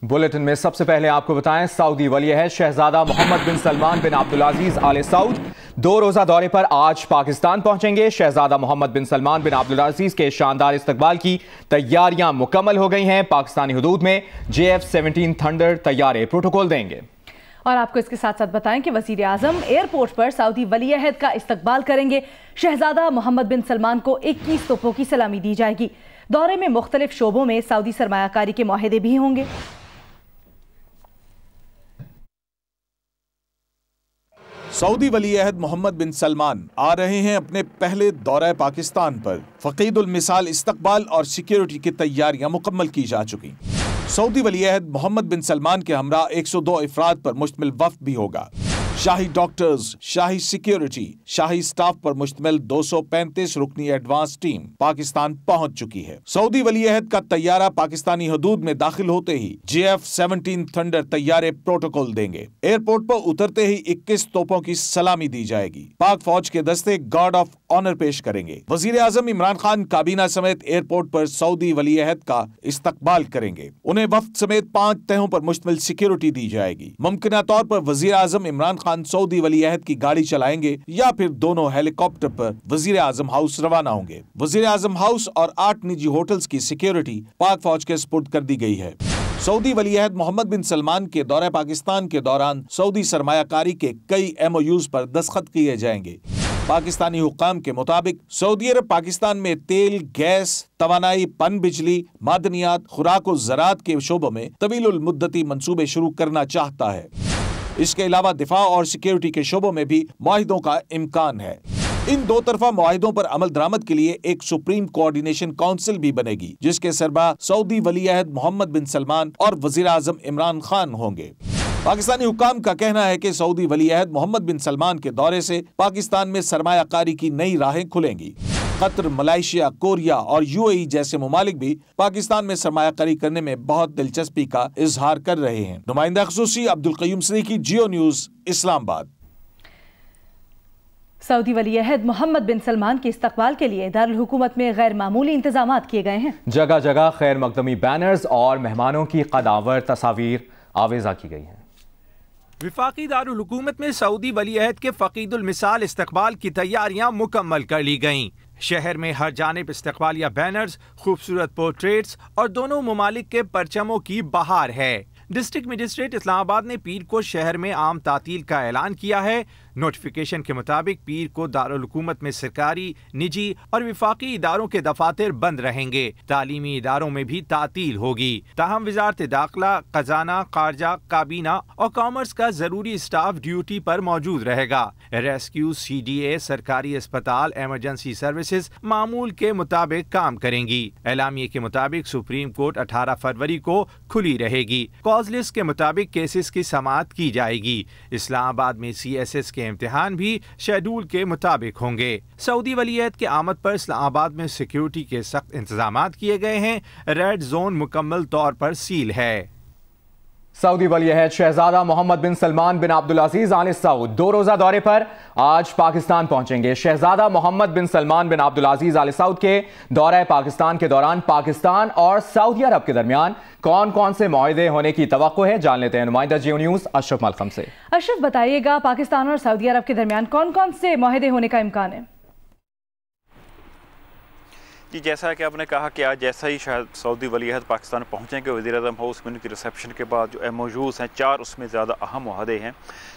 Bulletin में सबसे पहले आपको बताएं, सऊदी वली अहद शहजादा मोहम्मद बिन सलमान बिन अब्दुल-अजीज आले सऊद 2 रोज़ा दौरे पर आज पाकिस्तान पहुंचेंगे। शहजादा मोहम्मद बिन सलमान बिन अब्दुल-अजीज के शानदार इस्तकबाल की तैयारियां मुकम्मल हो गई हैं। पाकिस्तानी हुदूद में JF-17 थंडर तैयारे प्रोटोकॉल देंगे। और आपको इसके साथ साथ बताएं कि वज़ीर आज़म एयरपोर्ट पर सऊदी वली अहद का इस्तकबाल करेंगे। शहजादा मोहम्मद बिन सलमान को 21 तोपों की सलामी दी जाएगी। दौरे में मुख्तलिफ शोबों में सऊदी सरमायाकारी के मुआहदे भी होंगे। सऊदी वली अहद मोहम्मद बिन सलमान आ रहे हैं अपने पहले दौरे पाकिस्तान पर। फकीदुल मिसाल इस्तकबाल और सिक्योरिटी की तैयारियां मुकम्मल की जा चुकी। सऊदी वली अहद मोहम्मद बिन सलमान के हमरा 102 अफराद पर मुश्तमिल वफ्द भी होगा। शाही डॉक्टर्स, शाही सिक्योरिटी, शाही स्टाफ पर मुश्तमिल 235 रुकनी एडवांस टीम पाकिस्तान पहुंच चुकी है। सऊदी वली अहद का तैयारा पाकिस्तानी हदूद में दाखिल होते ही JF-17 थंडर तैयारे प्रोटोकॉल देंगे। एयरपोर्ट पर उतरते ही 21 तोपों की सलामी दी जाएगी। पाक फौज के दस्ते गार्ड ऑफ ऑनर पेश करेंगे। वजीर आजम इमरान खान काबीना समेत एयरपोर्ट पर सऊदी वली अहद का इस्तकबाल करेंगे। उन्हें वफ्द समेत 5 तहों पर मुश्तमिल सिक्योरिटी दी जाएगी। मुमकिन तौर पर वजीर आजम इमरान खान सऊदी वली अहद की गाड़ी चलाएंगे या फिर दोनों हेलीकॉप्टर पर वजीर आजम हाउस रवाना होंगे। वजीर आजम हाउस और 8 निजी होटल्स की सिक्योरिटी पाक फौज के सुपुर्द कर दी गई है। सऊदी वली अहद मोहम्मद बिन सलमान के दौरे पाकिस्तान के दौरान सऊदी सरमायाकारी के कई MOUs पर दस्तखत किए जाएंगे। पाकिस्तानी हुक्काम के मुताबिक सऊदी अरब पाकिस्तान में तेल, गैस, तवानाई, पन बिजली, मादनियात, खुराक और ज़राअत के शोबों में तवीलुल मुद्दती मंसूबे शुरू करना चाहता है। इसके अलावा दिफा और सिक्योरिटी के शोबों में भी मुआहिदों का इम्कान है। इन 2 तरफा मुआहिदों पर अमल दरामद के लिए एक सुप्रीम कोऑर्डिनेशन काउंसिल भी बनेगी, जिसके सरबराह सऊदी वली अहद मोहम्मद बिन सलमान और वजीर आजम इमरान खान होंगे। पाकिस्तानी हुक्काम का कहना है कि सऊदी वली अहद मोहम्मद बिन सलमान के दौरे से पाकिस्तान में सरमायाकारी की नई राहें खुलेंगी। कतर, मलेशिया, कोरिया और UAE जैसे ममालिक भी पाकिस्तान में सरमायाकारी करने में बहुत दिलचस्पी का इजहार कर रहे हैं। नुमाइंदा ख़ुसूसी अब्दुल क़य्यूम सदीकी, जियो न्यूज़, इस्लामाबाद। सऊदी वली अहद मोहम्मद बिन सलमान के इस्तकबाल के लिए दारुल हुकूमत में गैर मामूली इंतजामात किए गए हैं। जगह जगह खैर मकदमी बैनर्स और मेहमानों की कदावर तस्वीर आवेजा की गई हैं। विफाकी दारुल हुकूमत में सऊदी वली अहद के फकीदुल मिसाल इस्तकबाल की तैयारियां मुकम्मल कर ली गईं। शहर में हर जानिब इस्तकबालिया बैनर्स, खूबसूरत पोर्ट्रेट्स और दोनों ममालिक के परचमों की बहार है। डिस्ट्रिक्ट मजिस्ट्रेट इस्लामाबाद ने पीर को शहर में आम तातील का ऐलान किया है। नोटिफिकेशन के मुताबिक पीर को दारुल हुकूमत में सरकारी, निजी और विफाकी इदारों के दफातर बंद रहेंगे। तालीमी इदारों में भी तातील होगी। ताहम वजारत दाखिला, खजाना, खारजा, काबीना और कॉमर्स का जरूरी स्टाफ ड्यूटी पर मौजूद रहेगा। रेस्क्यू, CDA, सरकारी अस्पताल, एमरजेंसी सर्विसेज मामूल के मुताबिक काम करेंगी। एलामिये के मुताबिक सुप्रीम कोर्ट 18 फरवरी को खुली रहेगी। कॉज लिस्ट के मुताबिक केसेस की समाअत की जाएगी। इस्लामाबाद में CSS के इम्तिहान भी शेड्यूल के मुताबिक होंगे। सऊदी वली अहद के आमद पर इस्लामाबाद में सिक्योरिटी के सख्त इंतजामात किए गए हैं। रेड जोन मुकम्मल तौर पर सील है। सऊदी वली अहद शहजादा मोहम्मद बिन सलमान बिन अब्दुल-अजीज आले सऊद 2 रोज़ा दौरे पर आज पाकिस्तान पहुंचेंगे। शहजादा मोहम्मद बिन सलमान बिन अब्दुल-अजीज आले सऊद के दौरे पाकिस्तान के दौरान पाकिस्तान और सऊदी अरब के दरमियान कौन कौन से मुआहदे होने की तवक्को है, जान लेते हैं नुमाइंदा जियो न्यूज़ अशरफ मलखम से। अशरफ, बताइएगा पाकिस्तान और सऊदी अरब के दरमियान कौन कौन से मुआहदे होने का इम्कान है? जी, जैसा कि आपने कहा कि आज जैसा ही शायद सऊदी वली अहद पाकिस्तान पहुंचेंगे, वज़ीर-ए-आज़म हाउस में उनकी रिसेप्शन के बाद जो MOUs हैं 4 उसमें ज़्यादा अहम मुआहदे हैं,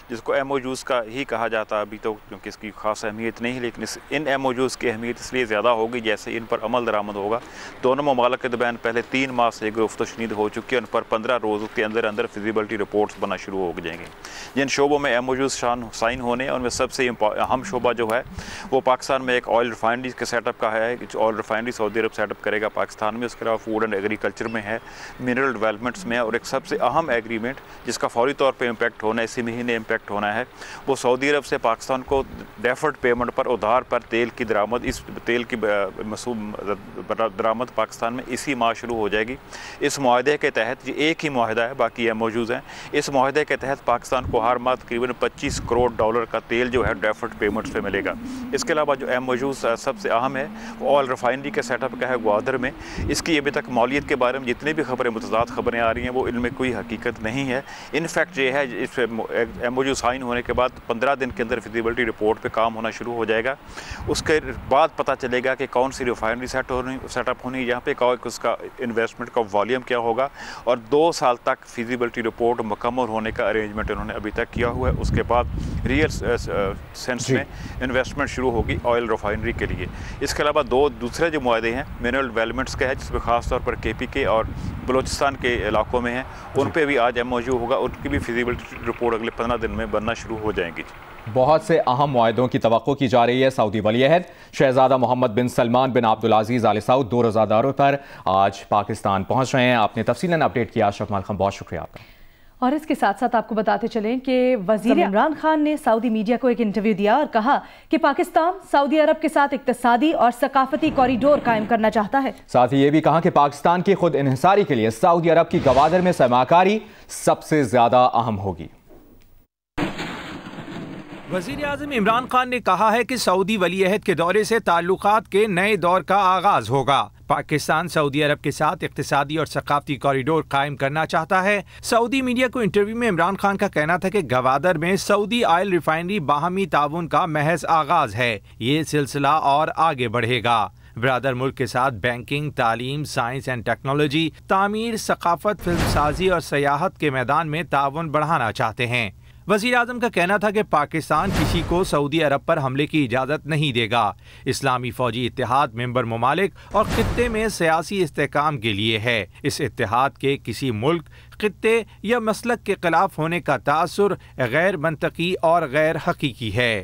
जिसको MOUs का ही कहा जाता है अभी तो, क्योंकि इसकी खास अहमियत नहीं, लेकिन इन MOUs की अहमियत इसलिए ज़्यादा होगी जैसे इन पर अमल दरामद होगा। दोनों ममालिक के दरमियान पहले 3 माह से गुफ्त शनीद हो चुकी है। उन पर 15 रोज़ के अंदर अंदर फिजिबिलिटी रिपोर्ट्स बनना शुरू हो जाएंगे। जिन शोबों में MOUs साइन होने हैं उनमें सबसे अहम शोबा जो है वो पाकिस्तान में एक ऑयल रिफाइनरी के सेटअप का है। ऑयल रिफाइनरी सऊदी अरब सेटअप करेगा पाकिस्तान में। उसके अलावा फूड एंड एग्रीकल्चर में है, मिनरल डेवलपमेंट्स में है, और एक सबसे अहम एग्रीमेंट जिसका फौरी तौर पे इम्पैक्ट होना है, इसी महीने इम्पैक्ट होना है, वो सऊदी अरब से पाकिस्तान को डेफर्ड पेमेंट पर उधार पर तेल की दरामद, इस तेल की दरामद पाकिस्तान में इसी माह शुरू हो जाएगी। इस मुआहदे के तहत, ये एक ही मुआहदा है, बाकी MOUs हैं, इस मुआहदे के तहत पाकिस्तान को हर माह तकरीबन $25 करोड़ का तेल जो है डेफर्ड पेमेंट्स पे मिलेगा। इसके अलावा जो MOUs सबसे अहम है वो ऑयल रिफाइनरी रिफाइनरी का सेटअप क्या है ग्वादर में, इसकी अभी तक मौलियत के बारे में जितनी भी खबरें मुतज़ाद खबरें आ रही हैं वो इनमें कोई हकीकत नहीं है। इनफैक्ट ये है इस MOU साइन होने के बाद 15 दिन के अंदर फिजिबिलिटी रिपोर्ट पे काम होना शुरू हो जाएगा। उसके बाद पता चलेगा कि कौन सी रिफाइनरी सेटअप होनी, यहाँ पे उसका इन्वेस्टमेंट का वॉल्यूम क्या होगा, और 2 साल तक फिजिबिलिटी रिपोर्ट मुकम्मल होने का अरेंजमेंट उन्होंने अभी तक किया हुआ है। उसके बाद रियल सेंस में इन्वेस्टमेंट शुरू होगी ऑयल रिफाइनरी के लिए। इसके अलावा 2 दूसरे जो मुआहदे हैं मिनरल डेवलपमेंट्स के हैं, जिसमें ख़ास तौर पर KPK और बलूचिस्तान के इलाकों में हैं, उन पे भी आज MOU होगा, उनकी भी फिजिबिलिटी रिपोर्ट अगले 15 दिन में बनना शुरू हो जाएंगी। बहुत से अहम मुआहदों की तवक्को की जा रही है। सऊदी वलीअहद शहजादा मोहम्मद बिन सलमान बिन अब्दुल अजीज़ आल सऊद 2 रोज़ा दौरे पर आज पाकिस्तान पहुंच रहे हैं। आपने तफसीलन अपडेट किया अशरफ माल खान, बहुत शुक्रिया आपका। और इसके साथ साथ आपको बताते चलें कि वज़ीर इमरान खान ने सऊदी मीडिया को एक इंटरव्यू दिया और कहा कि पाकिस्तान सऊदी अरब के साथ इक्तिसादी और सकाफती कॉरिडोर कायम करना चाहता है। साथ ही ये भी कहा कि पाकिस्तान की खुद इन्हिसारी के लिए सऊदी अरब की गवादर में सरमाकारी सबसे ज्यादा अहम होगी। वज़ीर आज़म इमरान खान ने कहा है कि सऊदी वलीअहद के दौरे से ताल्लुकात के नए दौर का आगाज होगा। पाकिस्तान सऊदी अरब के साथ इक्तिसादी और सकाफती कॉरिडोर कायम करना चाहता है। सऊदी मीडिया को इंटरव्यू में इमरान खान का कहना था कि गवादर में सऊदी ऑयल रिफाइनरी बाहमी ताउन का महज आगाज है, ये सिलसिला और आगे बढ़ेगा। ब्रादर मुल्क के साथ बैंकिंग, तालीम, साइंस एंड टेक्नोलॉजी, तामीर, सकाफत, फिल्मसाजी और सयाहत के मैदान में ताउन बढ़ाना चाहते हैं। वज़ीर आज़म का कहना था कि पाकिस्तान किसी को सऊदी अरब पर हमले की इजाज़त नहीं देगा। इस्लामी फ़ौजी इत्तेहाद मेंबर ममालिक और खित्ते में सियासी इस्तेहकाम के लिए है। इस इत्तेहाद के किसी मुल्क, खित्ते या मसलक के खिलाफ होने का तासुर गैर मंतकी और गैर हकीकी है।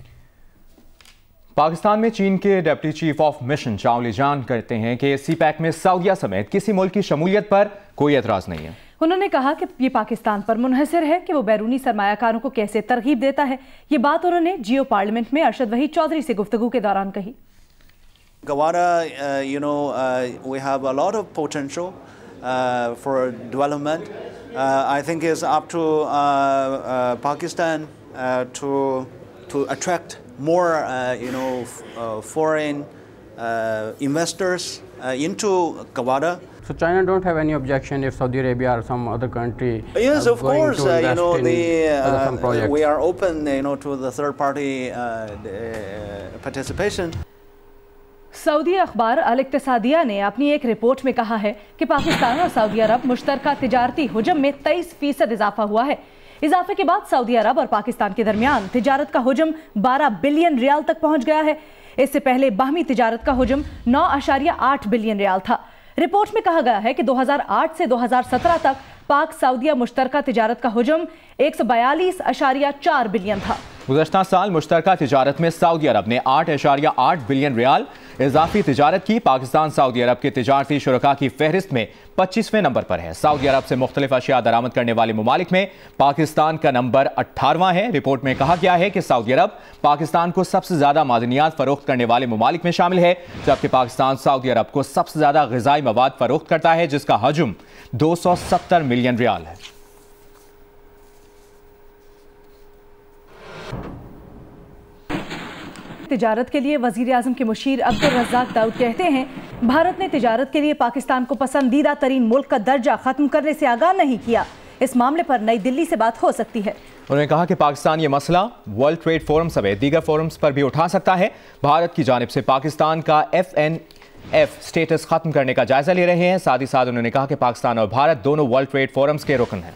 पाकिस्तान में चीन के डिप्टी चीफ ऑफ मिशन चाओली जान कहते हैं कि CPEC में सऊदीया समेत किसी मुल्क की शमूलियत पर कोई एतराज़ नहीं है। उन्होंने कहा कि ये पाकिस्तान पर मुनहसर है कि वो बैरूनी सरमायाकारों को कैसे तरगीब देता है। ये बात उन्होंने जियो पार्लियामेंट में अरशद वहीद चौधरी से गुफ्तगू के दौरान कही। Gawada, we have a lot of potential for development. I think it's up to Pakistan to attract more, foreign investors into Gawada. So China don't have any objection if Saudi Arabia or some other country. Yes, of course. Some projects. We are open, to the third-party participation. Saudi अखबार अल इक्तिसादिया ने अपनी एक report में कहा है कि पाकिस्तान और Saudi अरब मुश्तरका तिजारती हुजम में 23% इजाफा हुआ है। इजाफे के बाद सऊदी अरब और पाकिस्तान के दरमियान तिजारत का हुजम 12 बिलियन रियाल तक पहुंच गया है। इससे पहले बाहमी तिजारत का हुजम 9.8 बिलियन रियाल था। रिपोर्ट में कहा गया है कि 2008 से 2017 तक पाक सऊदिया मुश्तरका तिजारत का हुजम 142.4 बिलियन था। गुज़श्ता साल मुश्तरका तिजारत में सऊदी अरब ने 8.8 बिलियन रियाल इजाफी तिजारत की। पाकिस्तान सऊदी अरब के तिजारती शुरका की फहरिस्त में 25वें नंबर पर है। सऊदी अरब से मुख्तलिफ अशिया दरामद करने वाले ममालिक में पाकिस्तान का नंबर 18वां है। रिपोर्ट में कहा गया है कि सऊदी अरब पाकिस्तान को सबसे ज्यादा मादनियात फरोख्त करने वाले ममालिक में शामिल है, जबकि पाकिस्तान सऊदी अरब को सबसे ज्यादा ग़िज़ाई मवाद फरोख्त करता है, जिसका हजम 270 मिलियन रियाल है। तिजारत के लिए वजीर आज़म के मुशीर अब्दुल रज़्ज़ाक दाऊद कहते हैं, भारत ने तिजारत के लिए पाकिस्तान को पसंदीदा तरीन मुल्क का दर्जा खत्म करने से आगाह नहीं किया। इस मामले पर नई दिल्ली से बात हो सकती है। उन्होंने कहा कि पाकिस्तान ये मसला वर्ल्ड ट्रेड फोरम समेत दीगर फोरम्स पर भी उठा सकता है। भारत की जानिब से पाकिस्तान का FNF स्टेटस खत्म करने का जायजा ले रहे हैं। साथ ही साथ उन्होंने कहा कि पाकिस्तान और भारत दोनों वर्ल्ड ट्रेड फोरम्स के रुकन हैं।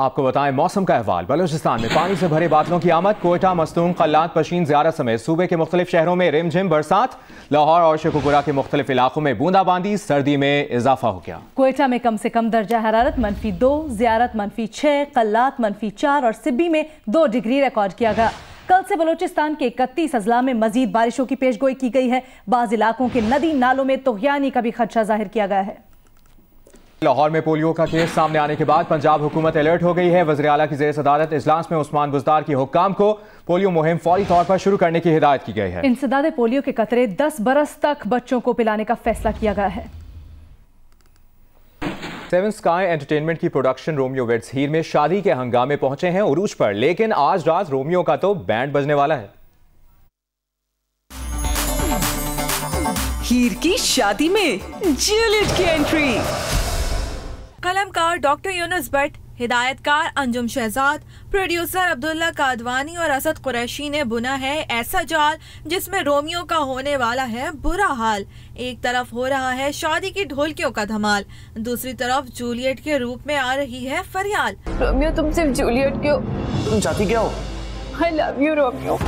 आपको बताएं मौसम का अहवाल। बलूचिस्तान में पानी से भरे बादलों की आमद। कोयटा, मस्तूम, कल्लात, पशीन, ज़ियारा समेत सूबे के मुख्तलिफ शहरों में रिमझिम बरसात। लाहौर और शेखुपुरा के मुख्तलिफ इलाकों में बूंदाबांदी। सर्दी में इजाफा हो गया। कोयटा में कम से कम दर्जा हरारत -2, ज़ियारत -6, कल्लात -4 और सिब्बी में 2 डिग्री रिकॉर्ड किया गया। कल से बलूचिस्तान के 31 अजला में मजीद बारिशों की पेशगोई की गई है। बाज़ इलाकों के नदी नालों में तुग़यानी का भी खदशा जाहिर किया गया है। लाहौर में पोलियो का केस सामने आने के बाद पंजाब हुकूमत अलर्ट हो गई है। वज़ीर आला की ज़ेर सदारत इजलास में उस्मान बुज़दार की हुक्काम को पोलियो मुहिम फौरी तौर पर शुरू करने की हिदायत की गई है। इंसदाद पोलियो के कतरे 10 बरस तक बच्चों को पिलाने का फैसला किया गया है। सेवन स्काई एंटरटेनमेंट की प्रोडक्शन रोमियो वेड्स हीर में शादी के हंगामे पहुंचे हैं उरूज पर, लेकिन आज रात रोमियो का तो बैंड बजने वाला है। हीर की शादी में जूलियट की एंट्री। कलमकार डॉक्टर यूनुस भट्ट, हिदायतकार अंजुम शहजाद, प्रोड्यूसर अब्दुल्ला कादवानी और असद कुरैशी ने बुना है ऐसा जाल जिसमें रोमियो का होने वाला है बुरा हाल। एक तरफ हो रहा है शादी की ढोलकियों का धमाल, दूसरी तरफ जूलियट के रूप में आ रही है फरियाद। रोमियो तुम सिर्फ जूलियट क्यों, तुम चाहती क्या हो? I love you Romeo.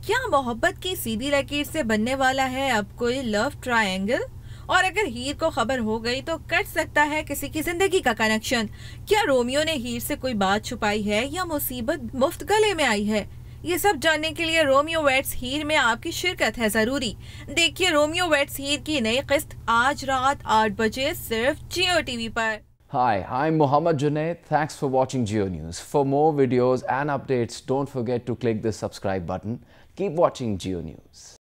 क्या मोहब्बत की सीधी लकीर से बनने वाला है अब कोई लव ट्रायंगल? और अगर हीर को खबर हो गई तो कट सकता है किसी की जिंदगी का कनेक्शन। क्या रोमियो ने हीर से कोई बात छुपाई है या मुसीबत मुफ्त गले में आई है? ये सब जानने के लिए रोमियो वेड्स हीर में आपकी शिरकत है जरूरी। देखिए रोमियो वेड्स हीर की नई किस्त आज रात 8 बजे सिर्फ जियो टीवी पर। Hi, I'm Mohammad Junaid. Thanks for watching Geo News. For more videos and updates, don't forget to click the subscribe button. Keep watching Geo News.